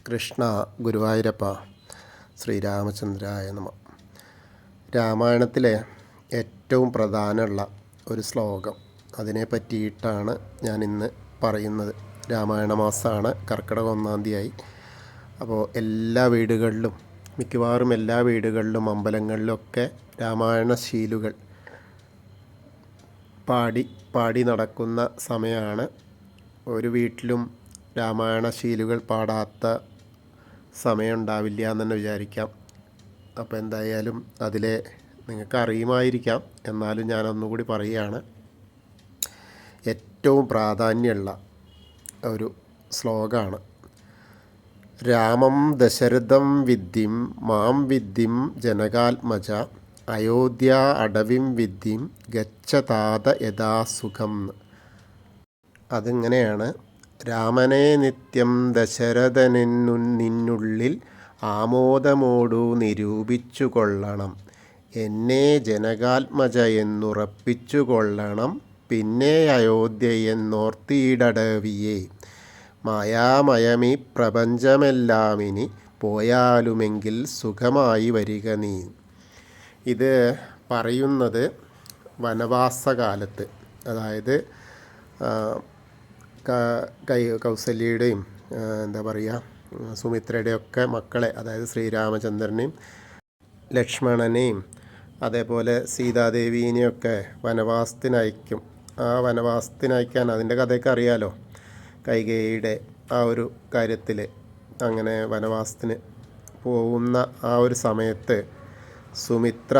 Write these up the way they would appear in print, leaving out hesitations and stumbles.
കൃഷ്ണ ഗുരുവായൂരപ്പ ശ്രീരാമചന്ദ്രായ നമ. രാമായണത്തിലെ ഏറ്റവും പ്രധാനമുള്ള ഒരു ശ്ലോകം, അതിനെ പറ്റിയിട്ടാണ് ഞാനിന്ന് പറയുന്നത്. രാമായണ മാസമാണ്, കർക്കിടകം 1-ാം തീയതി. അപ്പോൾ എല്ലാ വീടുകളിലും, മിക്കവാറും എല്ലാ വീടുകളിലും അമ്പലങ്ങളിലൊക്കെ രാമായണശീലുകൾ പാടി നടക്കുന്ന സമയമാണ്. ഒരു വീട്ടിലും രാമായണശീലുകൾ പാടാത്ത സമയം ഉണ്ടാവില്ല എന്ന് തന്നെ വിചാരിക്കാം. അപ്പോൾ എന്തായാലും അതിലെ നിങ്ങൾക്ക് അറിയുമായിരിക്കാം, എന്നാലും ഞാനൊന്നുകൂടി പറയുകയാണ്. ഏറ്റവും പ്രാധാന്യമുള്ള ഒരു ശ്ലോകമാണ്. രാമം ദശരഥം വിദ്ധിം മാം വിദ്ധിം ജനകാത്മജ അയോധ്യ അടവിം വിദ്ധിം ഗച്ഛതാത യഥാസുഖം. അതിങ്ങനെയാണ്: രാമനെ നിത്യം ദശരഥനിന്നുള്ളിൽ ആമോദമോടു നിരൂപിച്ചു കൊള്ളണം. എന്നെ ജനകാത്മജ എന്നുറപ്പിച്ചു കൊള്ളണം. പിന്നെ അയോധ്യയെന്നോർത്തിയിടവിയെ മായാമയമീ പ്രപഞ്ചമെല്ലാമിനി പോയാലുമെങ്കിൽ സുഖമായി വരിക നീ. ഇത് പറയുന്നത് വനവാസകാലത്ത്, അതായത് കൗസല്യയുടെയും സുമിത്രയുടെയൊക്കെ മക്കളെ, അതായത് ശ്രീരാമചന്ദ്രനെയും ലക്ഷ്മണനെയും അതേപോലെ സീതാദേവീനെയൊക്കെ വനവാസത്തിനയക്കും. ആ വനവാസത്തിനയക്കാൻ, അതിൻ്റെ കഥയൊക്കെ അറിയാലോ, കൈകേയിയുടെ ആ ഒരു കാര്യത്തിൽ അങ്ങനെ വനവാസത്തിന് പോകുന്ന ആ ഒരു സമയത്ത് സുമിത്ര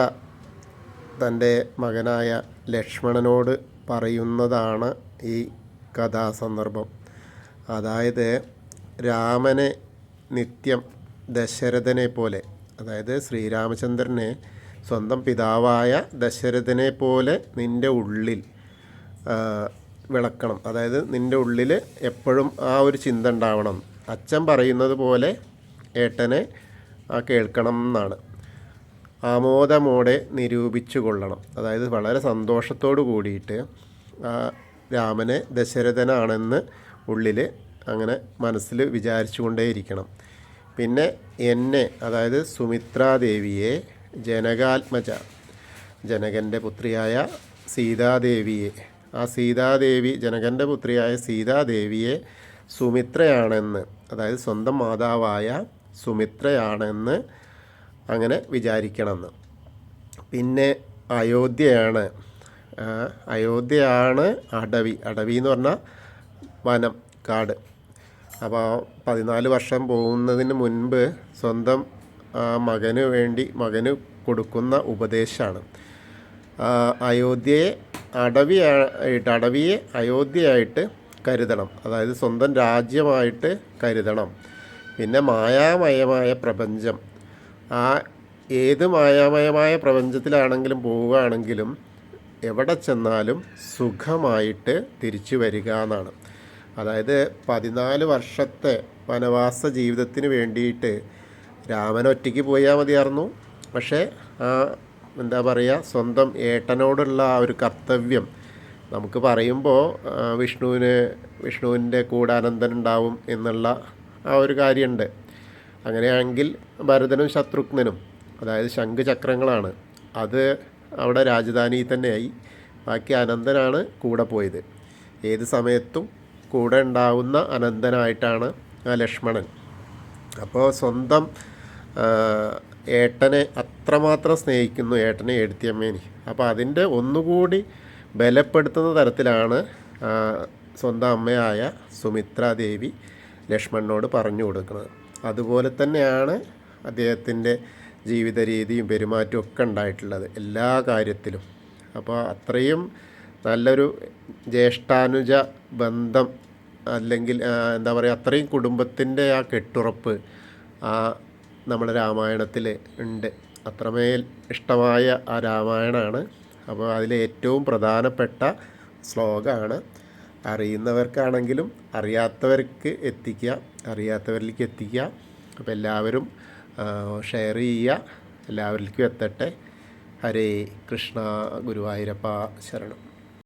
തൻ്റെ മകനായ ലക്ഷ്മണനോട് പറയുന്നതാണ് ഈ കഥാസന്ദർഭം. അതായത് രാമനെ നിത്യം ദശരഥനെ പോലെ, അതായത് ശ്രീരാമചന്ദ്രനെ സ്വന്തം പിതാവായ ദശരഥനെ പോലെ നിൻ്റെ ഉള്ളിൽ വിളക്കണം. അതായത് നിൻ്റെ ഉള്ളിൽ എപ്പോഴും ആ ഒരു ചിന്ത ഉണ്ടാവണം. അച്ഛൻ പറയുന്നത് പോലെ ഏട്ടനെ കേൾക്കണം എന്നാണ്. ആമോദമോടെ നിരൂപിച്ചു കൊള്ളണം. അതായത് വളരെ സന്തോഷത്തോടു കൂടിയിട്ട് രാമനെ ദശരഥനാണെന്ന് ഉള്ളിൽ അങ്ങനെ മനസ്സിൽ വിചാരിച്ചു കൊണ്ടേയിരിക്കണം. പിന്നെ എന്നെ, അതായത് സുമിത്രാദേവിയെ, ജനകാത്മജ, ജനകൻ്റെ പുത്രിയായ സീതാദേവിയെ, ആ സീതാദേവി, ജനകൻ്റെ പുത്രിയായ സീതാദേവിയെ സുമിത്രയാണെന്ന്, അതായത് സ്വന്തം മാതാവായ സുമിത്രയാണെന്ന് അങ്ങനെ വിചാരിക്കണമെന്ന്. പിന്നെ അയോധ്യയാണ് അടവി എന്ന് പറഞ്ഞാൽ വനം, കാട്. അപ്പോൾ 14 വർഷം പോകുന്നതിന് മുൻപ് സ്വന്തം മകന് കൊടുക്കുന്ന ഉപദേശമാണ്. അയോധ്യയെ അയോധ്യയായിട്ട് കരുതണം, അതായത് സ്വന്തം രാജ്യമായിട്ട് കരുതണം. പിന്നെ മായാമയമായ പ്രപഞ്ചം, ഏത് മായാമയമായ പ്രപഞ്ചത്തിലാണെങ്കിലും പോവുകയാണെങ്കിലും എവിടെ ചെന്നാലും സുഖമായിട്ട് തിരിച്ചു വരിക എന്നാണ്. അതായത് 14 വർഷത്തെ വനവാസ ജീവിതത്തിന് വേണ്ടിയിട്ട് രാമൻ ഒറ്റയ്ക്ക് പോയാൽ മതിയായിരുന്നു. പക്ഷേ സ്വന്തം ഏട്ടനോടുള്ള ആ ഒരു കർത്തവ്യം നമുക്ക് പറയുമ്പോൾ വിഷ്ണുവിൻ്റെ കൂടെ അനന്തൻ ഉണ്ടാവും എന്നുള്ള ആ ഒരു കാര്യമുണ്ട്. അങ്ങനെയാണെങ്കിൽ ഭരതനും ശത്രുഘ്നനും, അതായത് ശംഖുചക്രങ്ങളാണ്, അത് അവിടെ രാജധാനിയിൽ തന്നെയായി. ബാക്കി അനന്തനാണ് കൂടെ പോയത്. ഏത് സമയത്തും കൂടെ ഉണ്ടാവുന്ന അനന്തനായിട്ടാണ് ആ ലക്ഷ്മണൻ. അപ്പോൾ സ്വന്തം ഏട്ടനെ അത്രമാത്രം സ്നേഹിക്കുന്നു, ഏട്ടനെ എഴുത്തിയമ്മേനി. അപ്പോൾ അതിൻ്റെ ഒന്നുകൂടി ബലപ്പെടുത്തുന്ന തരത്തിലാണ് സ്വന്തം അമ്മയായ സുമിത്രാദേവി ലക്ഷ്മണനോട് പറഞ്ഞു കൊടുക്കുന്നത്. അതുപോലെ തന്നെയാണ് അദ്ദേഹത്തിൻ്റെ ജീവിത രീതിയും പെരുമാറ്റവും ഒക്കെ ഉണ്ടായിട്ടുള്ളത് എല്ലാ കാര്യത്തിലും. അപ്പോൾ അത്രയും നല്ലൊരു ജ്യേഷ്ഠാനുജ ബന്ധം, അല്ലെങ്കിൽ അത്രയും കുടുംബത്തിൻ്റെ ആ കെട്ടുറപ്പ് നമ്മുടെ രാമായണത്തിൽ ഉണ്ട്. അത്രമേൽ ഇഷ്ടമായ ആ രാമായണമാണ്. അപ്പോൾ അതിലെ ഏറ്റവും പ്രധാനപ്പെട്ട ശ്ലോകമാണ്. അറിയുന്നവർക്കാണെങ്കിലും അറിയാത്തവരിലേക്ക് എത്തിക്കുക. അപ്പോൾ എല്ലാവരും ഷെയർ ചെയ്യുക, എല്ലാവരിലേക്കും എത്തട്ടെ. ഹരേ കൃഷ്ണ ഗുരുവായൂരപ്പ ശരണം.